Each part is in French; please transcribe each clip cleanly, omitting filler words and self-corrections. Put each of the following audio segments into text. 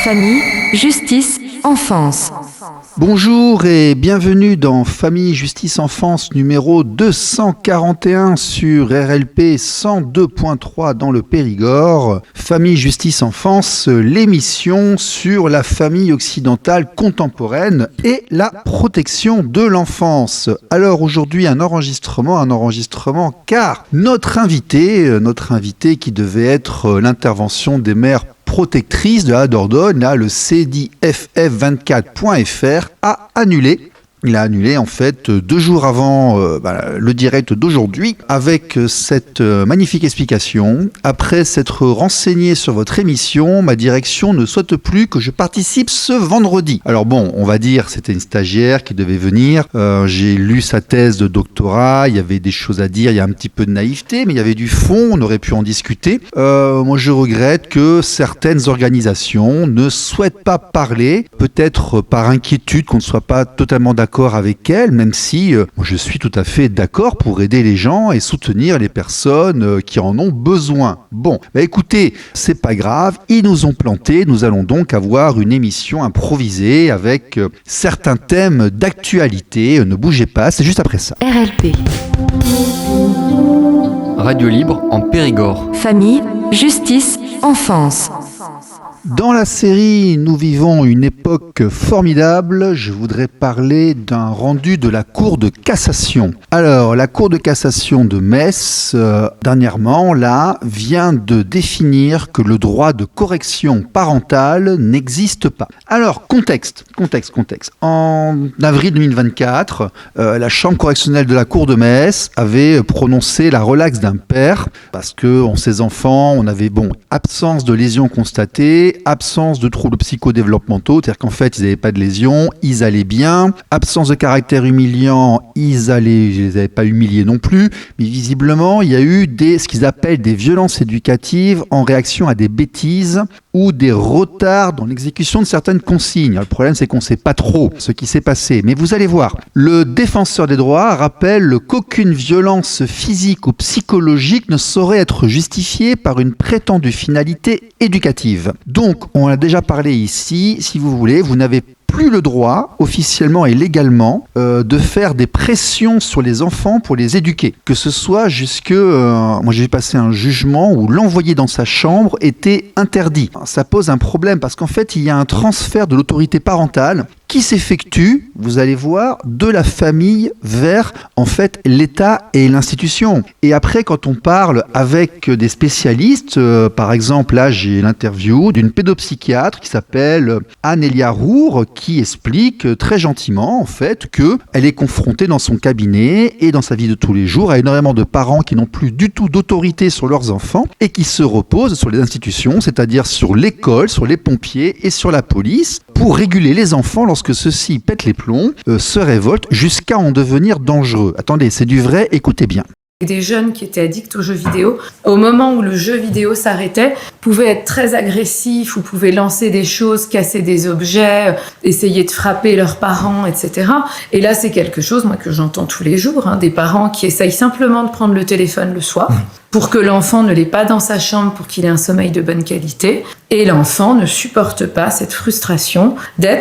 Famille, justice, enfance. Bonjour et bienvenue dans Famille, Justice, Enfance numéro 241 sur RLP 102.3 dans le Périgord. Famille, Justice, Enfance, l'émission sur la famille occidentale contemporaine et la protection de l'enfance. Alors aujourd'hui un enregistrement car notre invité qui devait être l'intervention des mères protectrice de la Dordogne, là, le CDFF24.fr a annulé. Il a annulé en fait 2 jours avant le direct d'aujourd'hui avec cette magnifique explication. Après s'être renseigné sur votre émission, ma direction ne souhaite plus que je participe ce vendredi. Alors bon, on va dire c'était une stagiaire qui devait venir. J'ai lu sa thèse de doctorat, il y avait des choses à dire, il y a un petit peu de naïveté, mais il y avait du fond, on aurait pu en discuter. Moi je regrette que certaines organisations ne souhaitent pas parler, peut-être par inquiétude qu'on ne soit pas totalement d'accord avec elle, même si je suis tout à fait d'accord pour aider les gens et soutenir les personnes qui en ont besoin. Bon, écoutez, c'est pas grave, ils nous ont plantés, nous allons donc avoir une émission improvisée avec certains thèmes d'actualité. Ne bougez pas, c'est juste après ça. RLP. Radio libre en Périgord. Famille, justice, enfance. Dans la série Nous vivons une époque formidable, je voudrais parler d'un rendu de la Cour de cassation. Alors, la Cour de cassation de Metz, dernièrement, là, vient de définir que le droit de correction parentale n'existe pas. Alors, contexte. En avril 2024, la Chambre correctionnelle de la Cour de Metz avait prononcé la relaxe d'un père parce que ses enfants, on avait, absence de lésions constatées, absence de troubles psychodéveloppementaux, c'est-à-dire qu'en fait, ils n'avaient pas de lésions, ils allaient bien. Absence de caractère humiliant, je les avais pas humiliés non plus, mais visiblement, il y a eu ce qu'ils appellent des violences éducatives en réaction à des bêtises ou des retards dans l'exécution de certaines consignes. Le problème, c'est qu'on ne sait pas trop ce qui s'est passé. Mais vous allez voir, le défenseur des droits rappelle qu'aucune violence physique ou psychologique ne saurait être justifiée par une prétendue finalité éducative. Donc, on a déjà parlé ici, si vous voulez, vous n'avez plus le droit, officiellement et légalement, de faire des pressions sur les enfants pour les éduquer. Que ce soit moi j'ai passé un jugement où l'envoyer dans sa chambre était interdit. Ça pose un problème parce qu'en fait, il y a un transfert de l'autorité parentale qui s'effectue, vous allez voir, de la famille vers, en fait, l'État et l'institution. Et après, quand on parle avec des spécialistes, par exemple, là, j'ai l'interview d'une pédopsychiatre qui s'appelle Anne-Elia Roure, qui explique très gentiment, en fait, qu'elle est confrontée dans son cabinet et dans sa vie de tous les jours à énormément de parents qui n'ont plus du tout d'autorité sur leurs enfants et qui se reposent sur les institutions, c'est-à-dire sur l'école, sur les pompiers et sur la police, pour réguler les enfants lorsque ceux-ci pètent les plombs, se révoltent jusqu'à en devenir dangereux. Attendez, c'est du vrai, écoutez bien. Des jeunes qui étaient addicts aux jeux vidéo, au moment où le jeu vidéo s'arrêtait, pouvaient être très agressifs ou pouvaient lancer des choses, casser des objets, essayer de frapper leurs parents, etc. Et là, c'est quelque chose, moi, que j'entends tous les jours, des parents qui essayent simplement de prendre le téléphone le soir pour que l'enfant ne l'ait pas dans sa chambre, pour qu'il ait un sommeil de bonne qualité. Et l'enfant ne supporte pas cette frustration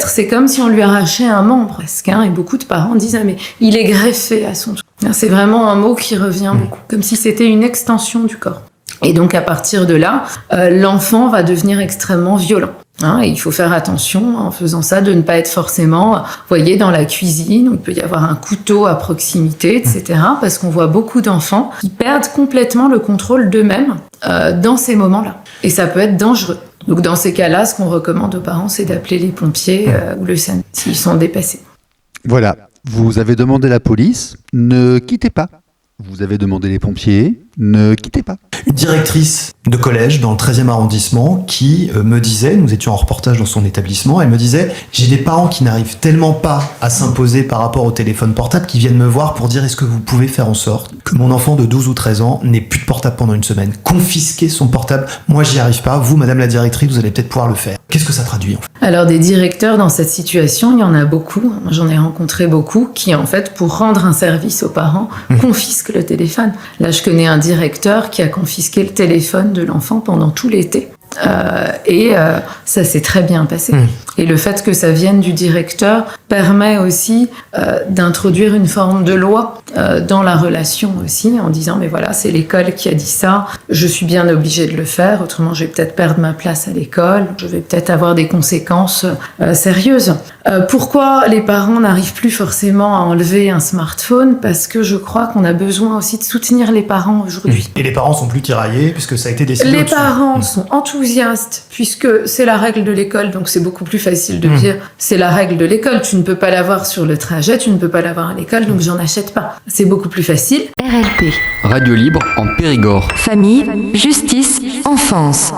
c'est comme si on lui arrachait un membre presque. Et beaucoup de parents disent « mais il est greffé à son truc ». C'est vraiment un mot qui revient beaucoup, comme si c'était une extension du corps. Et donc à partir de là, l'enfant va devenir extrêmement violent. Et il faut faire attention en faisant ça de ne pas être forcément, vous voyez, dans la cuisine où il peut y avoir un couteau à proximité, etc. Parce qu'on voit beaucoup d'enfants qui perdent complètement le contrôle d'eux-mêmes dans ces moments-là. Et ça peut être dangereux. Donc dans ces cas-là, ce qu'on recommande aux parents, c'est d'appeler les pompiers ou le SAMU s'ils sont dépassés. Voilà, vous avez demandé la police, ne quittez pas. Vous avez demandé les pompiers, ne quittez pas. Une directrice de collège dans le 13e arrondissement qui me disait, nous étions en reportage dans son établissement, elle me disait « J'ai des parents qui n'arrivent tellement pas à s'imposer par rapport au téléphone portable qui viennent me voir pour dire est-ce que vous pouvez faire en sorte que mon enfant de 12 ou 13 ans n'ait plus de portable pendant une semaine, confisquer son portable, moi j'y arrive pas, vous madame la directrice vous allez peut-être pouvoir le faire ». Qu'est-ce que ça traduit en fait ? Alors des directeurs dans cette situation, il y en a beaucoup, j'en ai rencontré beaucoup, qui en fait pour rendre un service aux parents confisquent le téléphone. Là je connais un directeur qui a confisqué le téléphone de l'enfant pendant tout l'été Ça s'est très bien passé. Et le fait que ça vienne du directeur permet aussi d'introduire une forme de loi dans la relation aussi, en disant mais voilà, c'est l'école qui a dit ça, je suis bien obligée de le faire, autrement je vais peut-être perdre ma place à l'école, je vais peut-être avoir des conséquences sérieuses. Pourquoi les parents n'arrivent plus forcément à enlever un smartphone? Parce que je crois qu'on a besoin aussi de soutenir les parents aujourd'hui. Et les parents sont plus tiraillés puisque ça a été décidé. Les parents sont enthousiastes puisque c'est la règle de l'école, donc c'est beaucoup plus facile de dire c'est la règle de l'école, tu ne peux pas l'avoir sur le trajet, tu ne peux pas l'avoir à l'école, donc j'en achète pas. C'est beaucoup plus facile. RLP. Radio libre en Périgord. Famille, justice, enfance.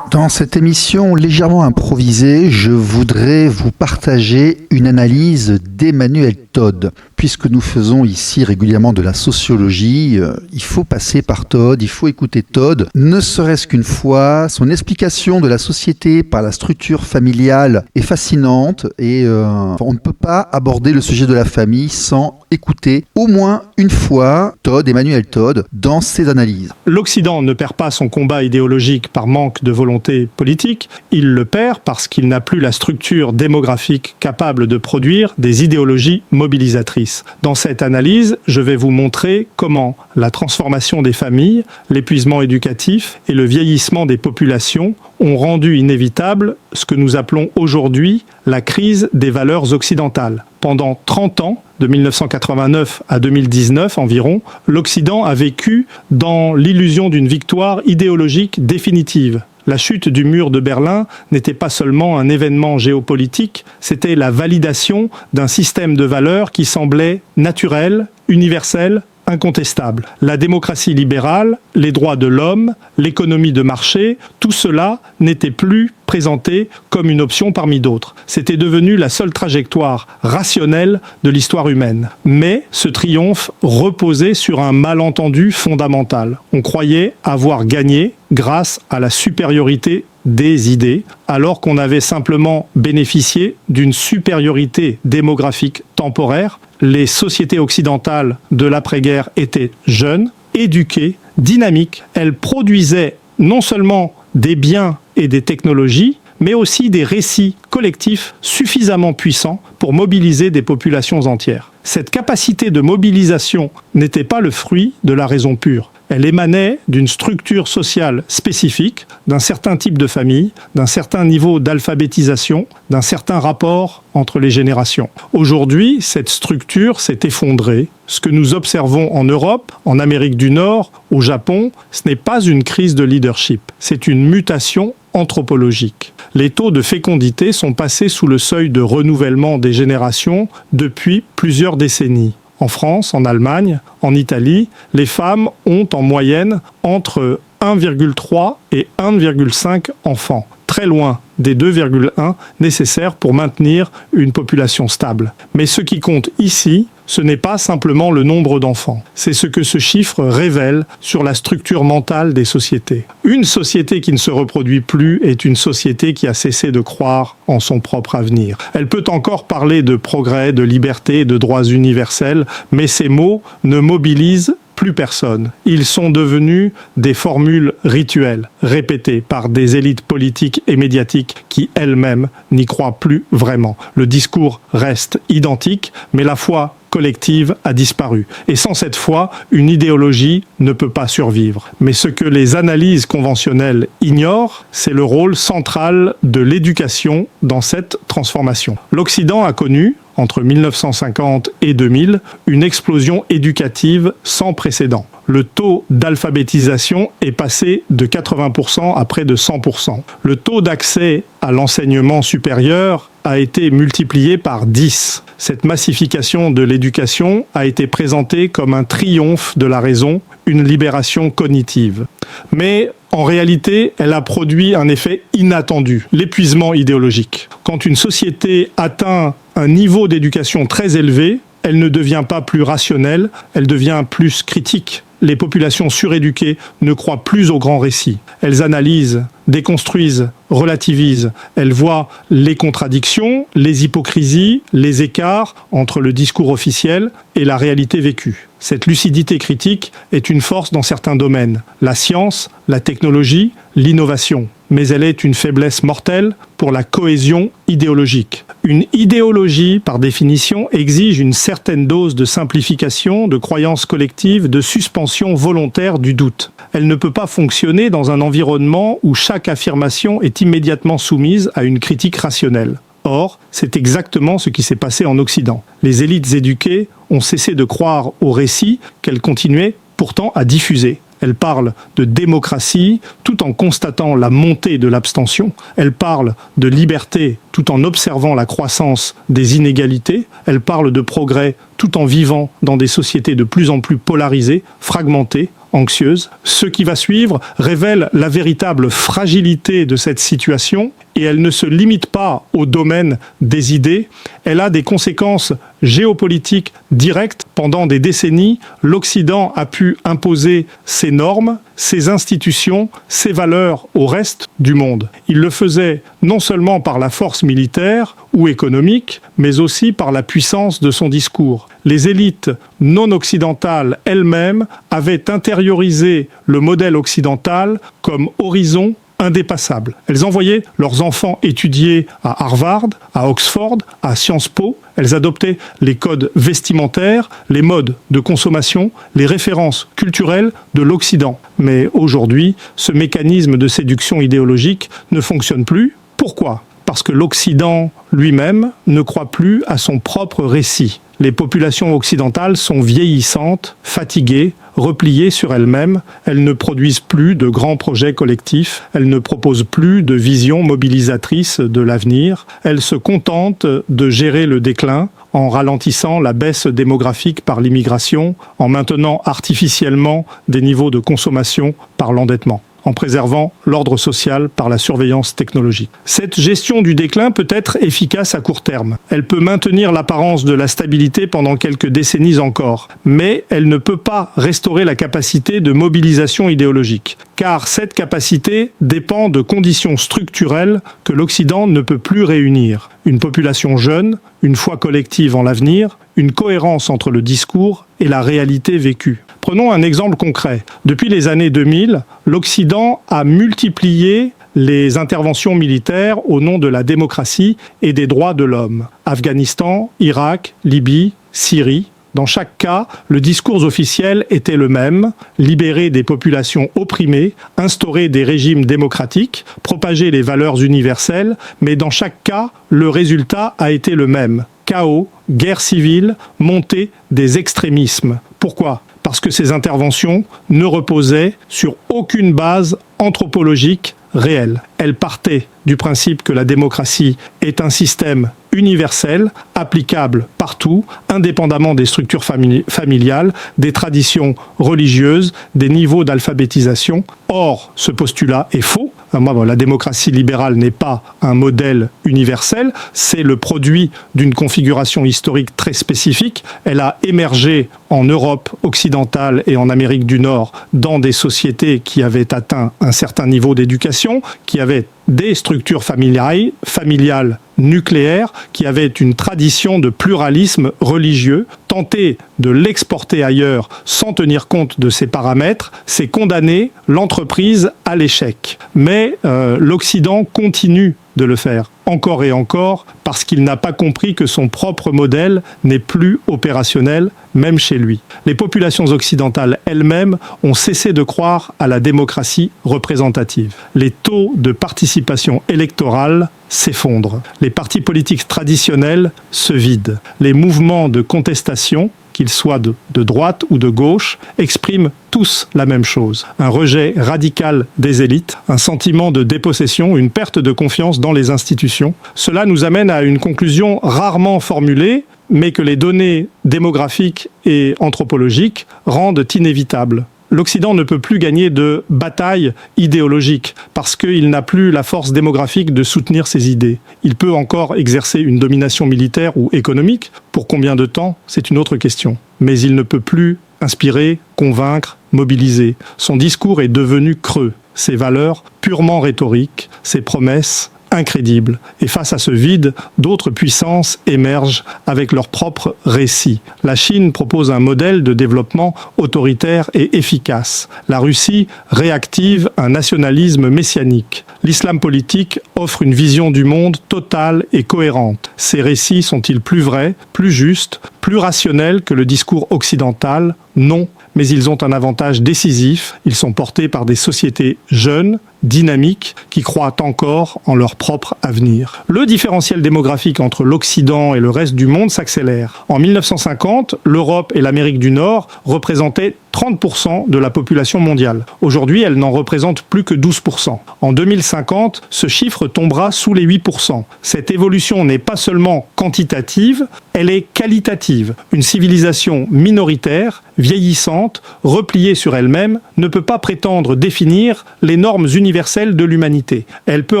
Dans cette émission légèrement improvisée, je voudrais vous partager une analyse d'Emmanuel Todd. Puisque nous faisons ici régulièrement de la sociologie, il faut passer par Todd, il faut écouter Todd, ne serait-ce qu'une fois. Son explication de la société par la structure familiale est fascinante et on ne peut pas aborder le sujet de la famille sans écouter au moins une fois Todd, Emmanuel Todd, dans ses analyses. L'Occident ne perd pas son combat idéologique par manque de volonté politique, il le perd parce qu'il n'a plus la structure démographique capable de produire des idéologies mobilisatrices. Dans cette analyse, je vais vous montrer comment la transformation des familles, l'épuisement éducatif et le vieillissement des populations ont rendu inévitable ce que nous appelons aujourd'hui la crise des valeurs occidentales. Pendant 30 ans, de 1989 à 2019 environ, l'Occident a vécu dans l'illusion d'une victoire idéologique définitive. La chute du mur de Berlin n'était pas seulement un événement géopolitique, c'était la validation d'un système de valeurs qui semblait naturel, universel, incontestable. La démocratie libérale, les droits de l'homme, l'économie de marché, tout cela n'était plus présenté comme une option parmi d'autres. C'était devenu la seule trajectoire rationnelle de l'histoire humaine. Mais ce triomphe reposait sur un malentendu fondamental. On croyait avoir gagné grâce à la supériorité des idées, alors qu'on avait simplement bénéficié d'une supériorité démographique temporaire. Les sociétés occidentales de l'après-guerre étaient jeunes, éduquées, dynamiques. Elles produisaient non seulement des biens et des technologies, mais aussi des récits collectifs suffisamment puissants pour mobiliser des populations entières. Cette capacité de mobilisation n'était pas le fruit de la raison pure. Elle émanait d'une structure sociale spécifique, d'un certain type de famille, d'un certain niveau d'alphabétisation, d'un certain rapport entre les générations. Aujourd'hui, cette structure s'est effondrée. Ce que nous observons en Europe, en Amérique du Nord, au Japon, ce n'est pas une crise de leadership, c'est une mutation anthropologique. Les taux de fécondité sont passés sous le seuil de renouvellement des générations depuis plusieurs décennies. En France, en Allemagne, en Italie, les femmes ont en moyenne entre 1,3 et 1,5 enfants, très loin des 2,1 nécessaires pour maintenir une population stable. Mais ce qui compte ici, ce n'est pas simplement le nombre d'enfants, c'est ce que ce chiffre révèle sur la structure mentale des sociétés. Une société qui ne se reproduit plus est une société qui a cessé de croire en son propre avenir. Elle peut encore parler de progrès, de liberté, de droits universels, mais ces mots ne mobilisent plus personne. Ils sont devenus des formules rituelles, répétées par des élites politiques et médiatiques qui elles-mêmes n'y croient plus vraiment. Le discours reste identique, mais la foi collective a disparu. Et sans cette foi, une idéologie ne peut pas survivre. Mais ce que les analyses conventionnelles ignorent, c'est le rôle central de l'éducation dans cette transformation. L'Occident a connu, entre 1950 et 2000, une explosion éducative sans précédent. Le taux d'alphabétisation est passé de 80% à près de 100%. Le taux d'accès à l'enseignement supérieur a été multiplié par 10. Cette massification de l'éducation a été présentée comme un triomphe de la raison, une libération cognitive. Mais en réalité, elle a produit un effet inattendu, l'épuisement idéologique. Quand une société atteint un niveau d'éducation très élevé, elle ne devient pas plus rationnelle, elle devient plus critique. Les populations suréduquées ne croient plus aux grands récits. Elles analysent déconstruisent, relativisent. Elles voient les contradictions, les hypocrisies, les écarts entre le discours officiel et la réalité vécue. Cette lucidité critique est une force dans certains domaines, la science, la technologie, l'innovation. Mais elle est une faiblesse mortelle pour la cohésion idéologique. Une idéologie, par définition, exige une certaine dose de simplification, de croyance collective, de suspension volontaire du doute. Elle ne peut pas fonctionner dans un environnement où chaque affirmation est immédiatement soumise à une critique rationnelle. Or, c'est exactement ce qui s'est passé en Occident. Les élites éduquées ont cessé de croire aux récits qu'elles continuaient pourtant à diffuser. Elle parle de démocratie tout en constatant la montée de l'abstention. Elle parle de liberté tout en observant la croissance des inégalités. Elle parle de progrès tout en vivant dans des sociétés de plus en plus polarisées, fragmentées, anxieuses. Ce qui va suivre révèle la véritable fragilité de cette situation et elle ne se limite pas au domaine des idées. Elle a des conséquences géopolitiques directes. Pendant des décennies, l'Occident a pu imposer ses normes, ses institutions, ses valeurs au reste du monde. Il le faisait non seulement par la force militaire ou économique, mais aussi par la puissance de son discours. Les élites non occidentales elles-mêmes avaient intériorisé le modèle occidental comme horizon indépassable. Elles envoyaient leurs enfants étudier à Harvard, à Oxford, à Sciences Po. Elles adoptaient les codes vestimentaires, les modes de consommation, les références culturelles de l'Occident. Mais aujourd'hui, ce mécanisme de séduction idéologique ne fonctionne plus. Pourquoi ? Parce que l'Occident lui-même ne croit plus à son propre récit. Les populations occidentales sont vieillissantes, fatiguées, repliées sur elles-mêmes. Elles ne produisent plus de grands projets collectifs. Elles ne proposent plus de vision mobilisatrice de l'avenir. Elles se contentent de gérer le déclin en ralentissant la baisse démographique par l'immigration, en maintenant artificiellement des niveaux de consommation par l'endettement, en préservant l'ordre social par la surveillance technologique. Cette gestion du déclin peut être efficace à court terme. Elle peut maintenir l'apparence de la stabilité pendant quelques décennies encore, mais elle ne peut pas restaurer la capacité de mobilisation idéologique, car cette capacité dépend de conditions structurelles que l'Occident ne peut plus réunir. Une population jeune, une foi collective en l'avenir, une cohérence entre le discours et la réalité vécue. Prenons un exemple concret. Depuis les années 2000, l'Occident a multiplié les interventions militaires au nom de la démocratie et des droits de l'homme. Afghanistan, Irak, Libye, Syrie. Dans chaque cas, le discours officiel était le même, libérer des populations opprimées, instaurer des régimes démocratiques, propager les valeurs universelles, mais dans chaque cas, le résultat a été le même. Chaos, guerre civile, montée des extrémismes. Pourquoi ? Parce que ces interventions ne reposaient sur aucune base anthropologique réelle. Elles partaient du principe que la démocratie est un système universel, applicable partout, indépendamment des structures familiales, des traditions religieuses, des niveaux d'alphabétisation. Or, ce postulat est faux. La démocratie libérale n'est pas un modèle universel, c'est le produit d'une configuration historique très spécifique. Elle a émergé en Europe occidentale et en Amérique du Nord dans des sociétés qui avaient atteint un certain niveau d'éducation, qui avaient des structures familiales nucléaires, qui avaient une tradition de pluralisme religieux. Tenter de l'exporter ailleurs sans tenir compte de ces paramètres, c'est condamner l'entreprise à l'échec. Mais l'Occident continue de le faire encore et encore parce qu'il n'a pas compris que son propre modèle n'est plus opérationnel, même chez lui. Les populations occidentales elles-mêmes ont cessé de croire à la démocratie représentative. Les taux de participation électorale s'effondrent. Les partis politiques traditionnels se vident. Les mouvements de contestation, qu'ils soient de droite ou de gauche, expriment tous la même chose. Un rejet radical des élites, un sentiment de dépossession, une perte de confiance dans les institutions. Cela nous amène à une conclusion rarement formulée, mais que les données démographiques et anthropologiques rendent inévitable. L'Occident ne peut plus gagner de bataille idéologique parce qu'il n'a plus la force démographique de soutenir ses idées. Il peut encore exercer une domination militaire ou économique. Pour combien de temps ? C'est une autre question. Mais il ne peut plus inspirer, convaincre, mobiliser. Son discours est devenu creux. ses valeurs purement rhétoriques, ses promesses incrédibles. Et face à ce vide, d'autres puissances émergent avec leurs propres récits. La Chine propose un modèle de développement autoritaire et efficace. La Russie réactive un nationalisme messianique. L'islam politique offre une vision du monde totale et cohérente. Ces récits sont-ils plus vrais, plus justes, plus rationnels que le discours occidental ? Non, mais ils ont un avantage décisif. Ils sont portés par des sociétés jeunes, dynamiques, qui croient encore en leur propre avenir. Le différentiel démographique entre l'Occident et le reste du monde s'accélère. En 1950, l'Europe et l'Amérique du Nord représentaient 30% de la population mondiale. Aujourd'hui, elle n'en représente plus que 12%. En 2050, ce chiffre tombera sous les 8%. Cette évolution n'est pas seulement quantitative, elle est qualitative. Une civilisation minoritaire, vieillissante, repliée sur elle-même, ne peut pas prétendre définir les normes universelles de l'humanité. Elle peut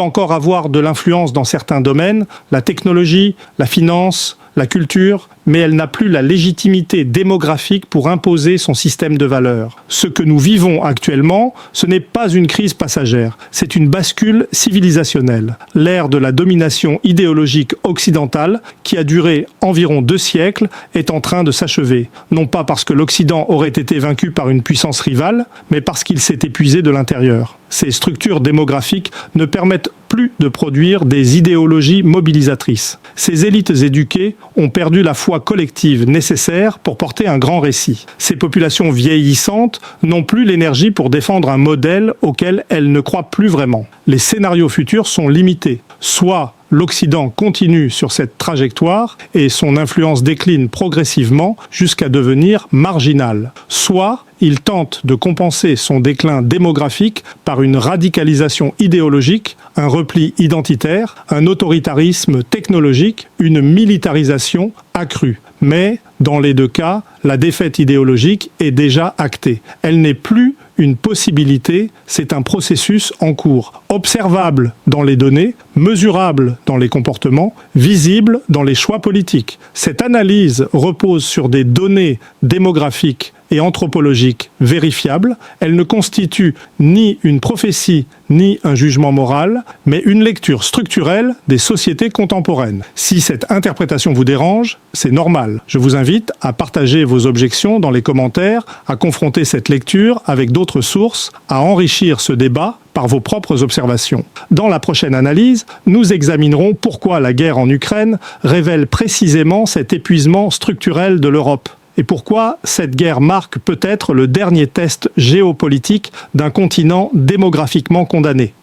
encore avoir de l'influence dans certains domaines, la technologie, la finance, la culture, mais elle n'a plus la légitimité démographique pour imposer son système de valeurs. Ce que nous vivons actuellement, ce n'est pas une crise passagère, c'est une bascule civilisationnelle. L'ère de la domination idéologique occidentale, qui a duré environ 2 siècles, est en train de s'achever. Non pas parce que l'Occident aurait été vaincu par une puissance rivale, mais parce qu'il s'est épuisé de l'intérieur. Ces structures démographiques ne permettent plus de produire des idéologies mobilisatrices. Ces élites éduquées ont perdu la foi collective nécessaire pour porter un grand récit. Ces populations vieillissantes n'ont plus l'énergie pour défendre un modèle auquel elles ne croient plus vraiment. Les scénarios futurs sont limités. Soit l'Occident continue sur cette trajectoire et son influence décline progressivement jusqu'à devenir marginale. Soit il tente de compenser son déclin démographique par une radicalisation idéologique, un repli identitaire, un autoritarisme technologique, une militarisation accrue. Mais, dans les 2 cas, la défaite idéologique est déjà actée. Elle n'est plus une possibilité, c'est un processus en cours, observable dans les données, mesurable dans les comportements, visible dans les choix politiques. Cette analyse repose sur des données démographiques et anthropologiques vérifiables. Elle ne constitue ni une prophétie ni un jugement moral, mais une lecture structurelle des sociétés contemporaines. Si cette interprétation vous dérange, c'est normal. Je vous invite à partager vos objections dans les commentaires, à confronter cette lecture avec d'autres sources, à enrichir ce débat par vos propres observations. Dans la prochaine analyse, nous examinerons pourquoi la guerre en Ukraine révèle précisément cet épuisement structurel de l'Europe. Et pourquoi cette guerre marque peut-être le dernier test géopolitique d'un continent démographiquement condamné.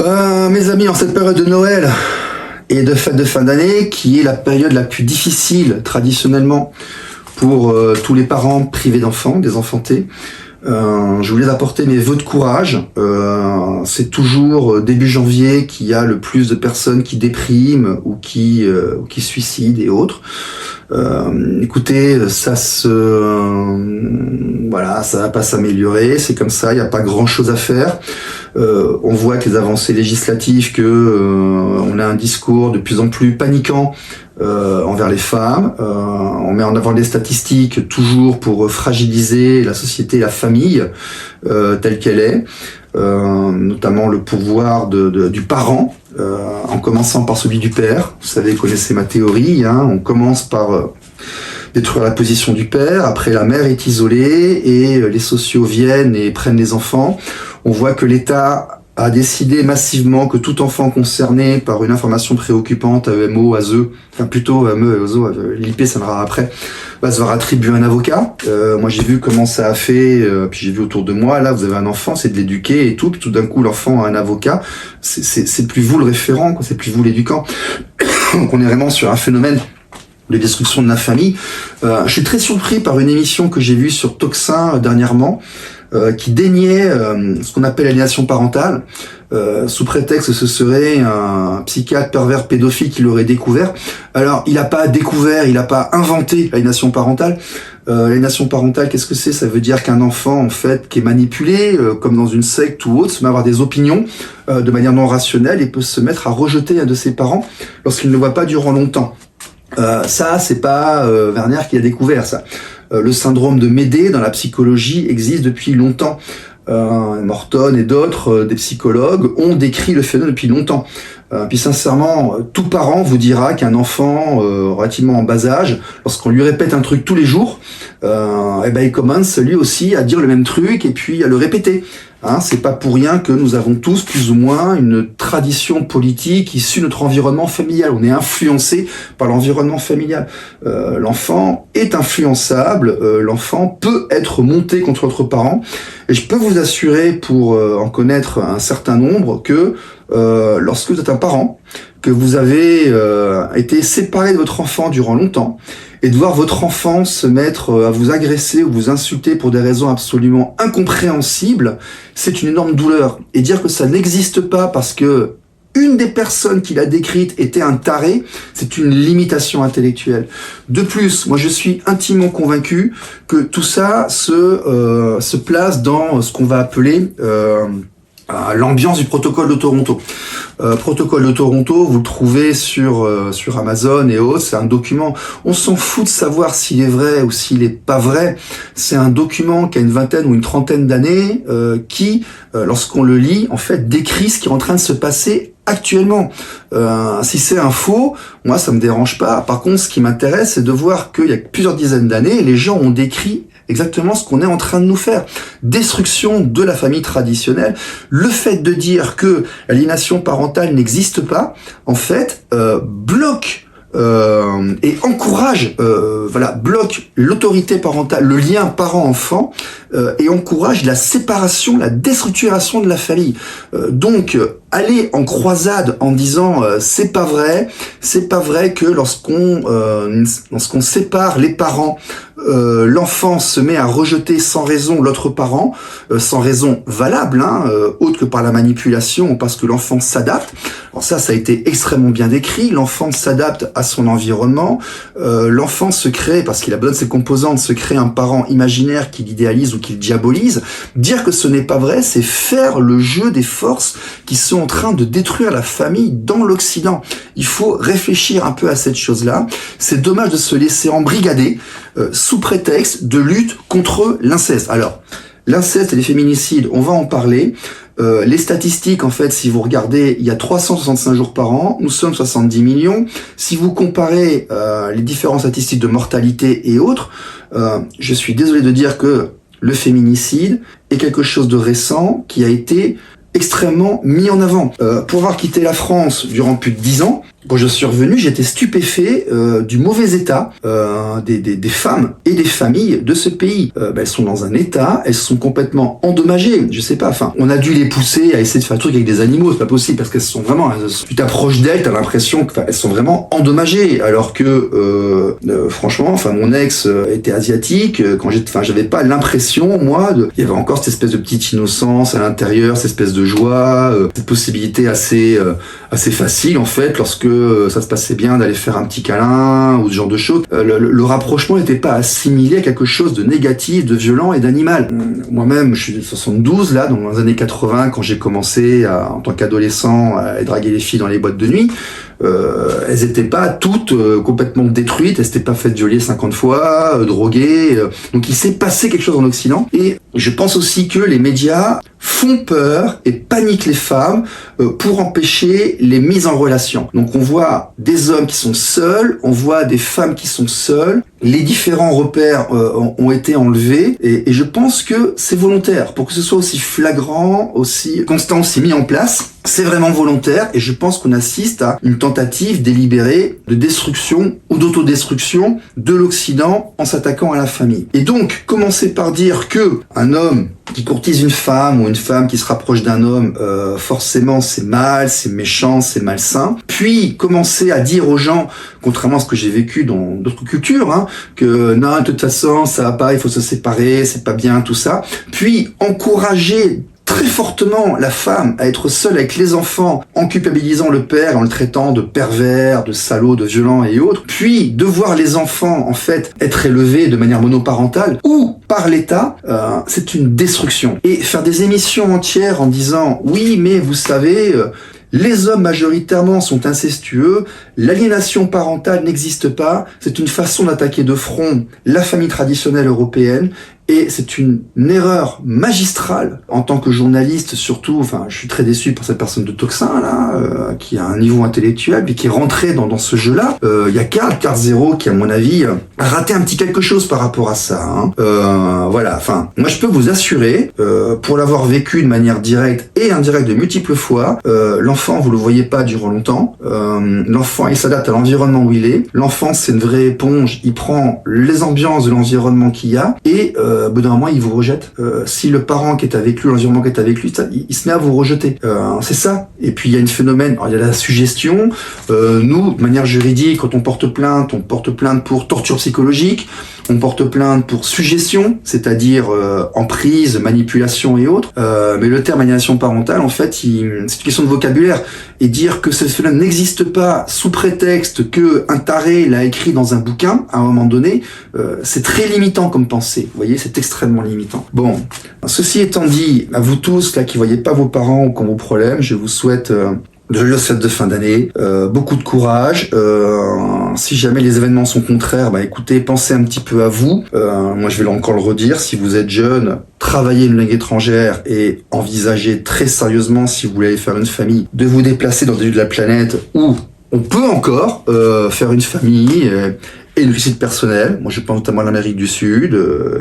Mes amis, en cette période de Noël et de fête de fin d'année, qui est la période la plus difficile traditionnellement pour tous les parents privés d'enfants, désenfantés, je voulais apporter mes vœux de courage. C'est toujours début janvier qu'il y a le plus de personnes qui dépriment ou qui se suicident et autres. Écoutez, ça va pas s'améliorer, c'est comme ça, il n'y a pas grand chose à faire. On voit que les avancées législatives, on a un discours de plus en plus paniquant envers les femmes. On met en avant des statistiques toujours pour fragiliser la société, la famille telle qu'elle est, notamment le pouvoir du parent, en commençant par celui du père. Vous savez, connaissez ma théorie, hein, on commence par détruire la position du père, après la mère est isolée et les sociaux viennent et prennent les enfants. On voit que l'État a décidé massivement que tout enfant concerné par une information préoccupante, AEMO, ASE, enfin plutôt AME, ASO, l'IP ça viendra après, va se voir attribuer un avocat. Moi j'ai vu comment ça a fait, puis j'ai vu autour de moi, là vous avez un enfant, c'est de l'éduquer et tout, puis tout d'un coup l'enfant a un avocat, c'est plus vous le référent, c'est plus vous l'éducant. Donc on est vraiment sur un phénomène de destruction de la famille. Je suis très surpris par une émission que j'ai vue sur Toxin dernièrement, qui déniait ce qu'on appelle l'aliénation parentale, sous prétexte que ce serait un psychiatre pervers pédophile qui l'aurait découvert. Alors, il n'a pas découvert, il n'a pas inventé l'aliénation parentale. L'aliénation parentale, qu'est-ce que c'est ? Ça veut dire qu'un enfant, en fait, qui est manipulé, comme dans une secte ou autre, se met à avoir des opinions de manière non rationnelle et peut se mettre à rejeter un de ses parents lorsqu'il ne le voit pas durant longtemps. Ça, c'est pas Werner qui a découvert ça. Le syndrome de Médée dans la psychologie existe depuis longtemps. Morton et d'autres, des psychologues, ont décrit le phénomène depuis longtemps. Puis sincèrement, tout parent vous dira qu'un enfant relativement en bas âge, lorsqu'on lui répète un truc tous les jours, il commence lui aussi à dire le même truc et puis à le répéter. C'est pas pour rien que nous avons tous plus ou moins une tradition politique issue de notre environnement familial. On est influencé par l'environnement familial. L'enfant est influençable, l'enfant peut être monté contre notre parent. Et je peux vous assurer, pour en connaître un certain nombre, que lorsque vous êtes un parent, que vous avez été séparé de votre enfant durant longtemps, et de voir votre enfant se mettre à vous agresser ou vous insulter pour des raisons absolument incompréhensibles, c'est une énorme douleur. Et dire que ça n'existe pas parce que une des personnes qui l'a décrite était un taré, c'est une limitation intellectuelle. De plus, moi je suis intimement convaincu que tout ça se place dans ce qu'on va appeler l'ambiance du protocole de Toronto. Protocole de Toronto, vous le trouvez sur Amazon et autres, c'est un document, on s'en fout de savoir s'il est vrai ou s'il est pas vrai, c'est un document qui a une vingtaine ou une trentaine d'années, qui, lorsqu'on le lit, en fait, décrit ce qui est en train de se passer actuellement. Si c'est un faux, moi ça me dérange pas. Par contre, ce qui m'intéresse, c'est de voir qu'il y a plusieurs dizaines d'années, les gens ont décrit exactement ce qu'on est en train de nous faire. Destruction de la famille traditionnelle. Le fait de dire que l'aliénation parentale n'existe pas, en fait, bloque et encourage, bloque l'autorité parentale, le lien parent-enfant, et encourage la séparation, la déstructuration de la famille. Donc, aller en croisade en disant c'est pas vrai que lorsqu'on sépare les parents, l'enfant se met à rejeter sans raison l'autre parent, sans raison valable, autre que par la manipulation ou parce que l'enfant s'adapte. Alors ça a été extrêmement bien décrit. L'enfant s'adapte à son environnement. L'enfant se crée, parce qu'il a besoin de ses composantes, se crée un parent imaginaire qu'il idéalise ou qu'il diabolise. Dire que ce n'est pas vrai, c'est faire le jeu des forces qui sont en train de détruire la famille dans l'Occident. Il faut réfléchir un peu à cette chose-là. C'est dommage de se laisser embrigader sous prétexte de lutte contre l'inceste. Alors, l'inceste et les féminicides, on va en parler. Les statistiques, en fait, si vous regardez, il y a 365 jours par an, nous sommes 70 millions. Si vous comparez les différentes statistiques de mortalité et autres, je suis désolé de dire que le féminicide est quelque chose de récent qui a été extrêmement mis en avant. Pour avoir quitté la France durant plus de 10 ans, quand je suis revenu, j'étais stupéfait du mauvais état des femmes et des familles de ce pays. Elles sont dans un état, elles sont complètement endommagées. Je sais pas, on a dû les pousser à essayer de faire un truc avec des animaux, c'est pas possible parce qu'elles sont vraiment. Tu t'approches d'elles, t'as l'impression qu'elles sont vraiment endommagées, alors que franchement, mon ex était asiatique. Quand j'avais pas l'impression, moi, il y avait encore cette espèce de petite innocence à l'intérieur, cette espèce de joie, cette possibilité assez facile en fait, lorsque ça se passait bien d'aller faire un petit câlin ou ce genre de choses. Le rapprochement n'était pas assimilé à quelque chose de négatif, de violent et d'animal. Moi-même, je suis de 72 là, dans les années 80, quand j'ai commencé en tant qu'adolescent à draguer les filles dans les boîtes de nuit. Elles étaient pas toutes complètement détruites, elles s'étaient pas faites violer 50 fois, droguées. Donc il s'est passé quelque chose en Occident. Et je pense aussi que les médias font peur et paniquent les femmes pour empêcher les mises en relation. Donc on voit des hommes qui sont seuls, on voit des femmes qui sont seules. Les différents repères ont été enlevés et je pense que c'est volontaire. Pour que ce soit aussi flagrant, aussi constant, aussi mis en place, c'est vraiment volontaire et je pense qu'on assiste à une tentative délibérée de destruction ou d'autodestruction de l'Occident en s'attaquant à la famille. Et donc, commencer par dire que un homme qui courtise une femme ou une femme qui se rapproche d'un homme, forcément c'est mal, c'est méchant, c'est malsain. Puis commencer à dire aux gens, contrairement à ce que j'ai vécu dans d'autres cultures, que non, de toute façon ça va pas, il faut se séparer, c'est pas bien, tout ça. Puis encourager très fortement la femme à être seule avec les enfants en culpabilisant le père, en le traitant de pervers, de salaud, de violent et autres, puis de voir les enfants en fait être élevés de manière monoparentale ou par l'État, c'est une destruction. Et faire des émissions entières en disant oui mais vous savez les hommes majoritairement sont incestueux, l'aliénation parentale n'existe pas, c'est une façon d'attaquer de front la famille traditionnelle européenne Et c'est une erreur magistrale en tant que journaliste, surtout. Enfin, je suis très déçu par cette personne de Toxin là, qui a un niveau intellectuel puis qui est rentré dans ce jeu-là. Il y a Carl Zero qui, à mon avis, a raté un petit quelque chose par rapport à ça. Voilà. Enfin, moi, je peux vous assurer, pour l'avoir vécu de manière directe et indirecte de multiples fois, l'enfant, vous le voyez pas durant longtemps. L'enfant, il s'adapte à l'environnement où il est. L'enfant, c'est une vraie éponge. Il prend les ambiances de l'environnement qu'il y a et au bout d'un moment, il vous rejette. Si le parent qui est avec lui, l'environnement qui est avec lui, il se met à vous rejeter. C'est ça. Et puis, il y a un phénomène, il y a la suggestion. Nous, de manière juridique, quand on porte plainte pour torture psychologique, on porte plainte pour suggestion, c'est-à-dire emprise, manipulation et autres. Mais le terme aliénation parentale, en fait, c'est une question de vocabulaire. Et dire que ce phénomène n'existe pas sous prétexte que un taré l'a écrit dans un bouquin, à un moment donné, c'est très limitant comme pensée. Vous voyez, c'est extrêmement limitant. Bon, ceci étant dit, à vous tous là qui voyez pas vos parents ou qui ont vos problèmes, je vous souhaite de joyeuses fêtes de fin d'année, beaucoup de courage. Si jamais les événements sont contraires, écoutez, pensez un petit peu à vous. Moi, je vais encore le redire, si vous êtes jeune, travaillez une langue étrangère et envisagez très sérieusement, si vous voulez aller faire une famille, de vous déplacer dans des lieux de la planète où on peut encore faire une famille et une réussite personnelle. Moi, je pense notamment à l'Amérique du Sud,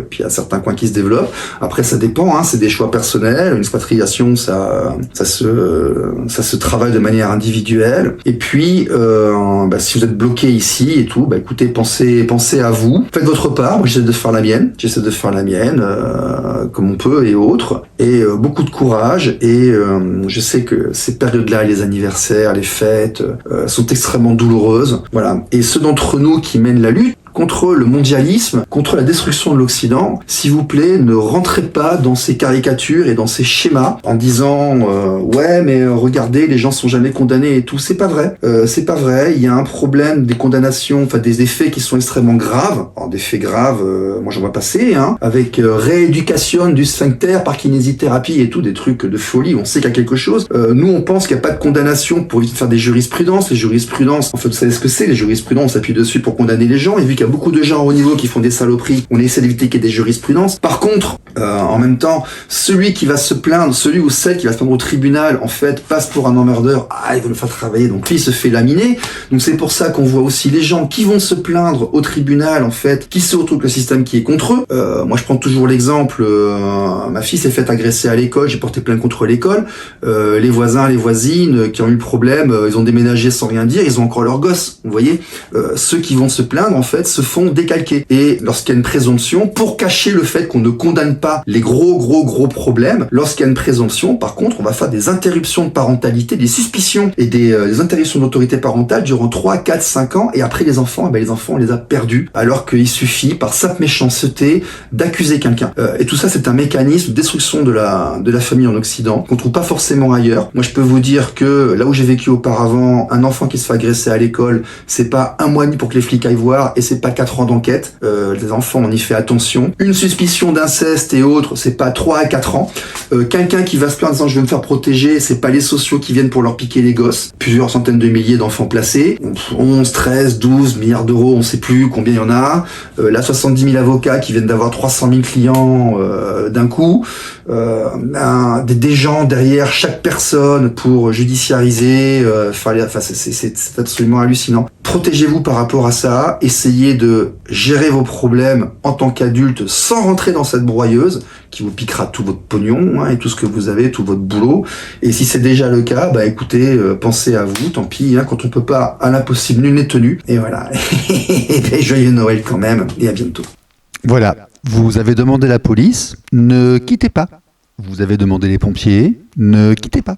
puis à certains coins qui se développent. Après, ça dépend, c'est des choix personnels. Une expatriation, ça se travaille de manière individuelle. Et puis, si vous êtes bloqué ici et tout, écoutez, pensez à vous. Faites votre part. Moi, j'essaie de faire la mienne. Comme on peut et autres. Et beaucoup de courage. Et je sais que ces périodes-là, les anniversaires, les fêtes, sont extrêmement douloureuses. Voilà. Et ceux d'entre nous qui mènent la lutte contre le mondialisme, contre la destruction de l'Occident, s'il vous plaît, ne rentrez pas dans ces caricatures et dans ces schémas en disant ouais mais regardez, les gens sont jamais condamnés et tout. C'est pas vrai. Il y a un problème des condamnations, des effets qui sont extrêmement graves. Alors, des faits graves, moi j'en vois passer, avec rééducation du sphincter par kinésithérapie et tout, des trucs de folie. On sait qu'il y a quelque chose. Nous on pense qu'il n'y a pas de condamnation pour éviter de faire des jurisprudences. Les jurisprudences, en fait, vous savez ce que c'est, les jurisprudences, on s'appuie dessus pour condamner les gens. Et vu qu'il y a beaucoup de gens au niveau qui font des saloperies, on essaie d'éviter qu'il y ait des jurisprudences. Par contre, en même temps, celui qui va se plaindre, celui ou celle qui va se plaindre au tribunal, en fait, passe pour un emmerdeur. Il veut le faire travailler, donc lui, il se fait laminer. Donc c'est pour ça qu'on voit aussi les gens qui vont se plaindre au tribunal, en fait, qui se retrouvent avec le système qui est contre eux. Moi, je prends toujours l'exemple, ma fille s'est faite agresser à l'école, j'ai porté plainte contre l'école. Les voisins, les voisines qui ont eu le problème, ils ont déménagé sans rien dire, ils ont encore leurs gosses. Vous voyez, ceux qui vont se plaindre, en fait, se font décalquer. Et lorsqu'il y a une présomption, pour cacher le fait qu'on ne condamne pas les gros problèmes, lorsqu'il y a une présomption, par contre, on va faire des interruptions de parentalité, des suspicions et des interruptions d'autorité parentale durant 3, 4, 5 ans, et après les enfants, on les a perdus, alors qu'il suffit, par simple méchanceté, d'accuser quelqu'un. Et tout ça, c'est un mécanisme de destruction de la famille en Occident, qu'on trouve pas forcément ailleurs. Moi, je peux vous dire que, là où j'ai vécu auparavant, un enfant qui se fait agresser à l'école, c'est pas 1 mois et demi pour que les flics aillent voir, et c'est pas 4 ans d'enquête. Les enfants, on y fait attention. Une suspicion d'inceste et autres, c'est pas 3 à 4 ans. Quelqu'un qui va se plaindre en disant je vais me faire protéger, c'est pas les sociaux qui viennent pour leur piquer les gosses. Plusieurs centaines de milliers d'enfants placés. 11, 13, 12 milliards d'euros, on sait plus combien il y en a. Là, 70 000 avocats qui viennent d'avoir 300 000 clients d'un coup. Des gens derrière chaque personne pour judiciariser. C'est absolument hallucinant. Protégez-vous par rapport à ça. Essayez de gérer vos problèmes en tant qu'adulte sans rentrer dans cette broyeuse qui vous piquera tout votre pognon et tout ce que vous avez, tout votre boulot. Et si c'est déjà le cas, écoutez, pensez à vous, tant pis, quand on peut pas, à l'impossible, nul n'est tenu. Et voilà. Et joyeux Noël quand même, et à bientôt. Voilà, vous avez demandé la police, ne quittez pas. Vous avez demandé les pompiers, ne quittez pas.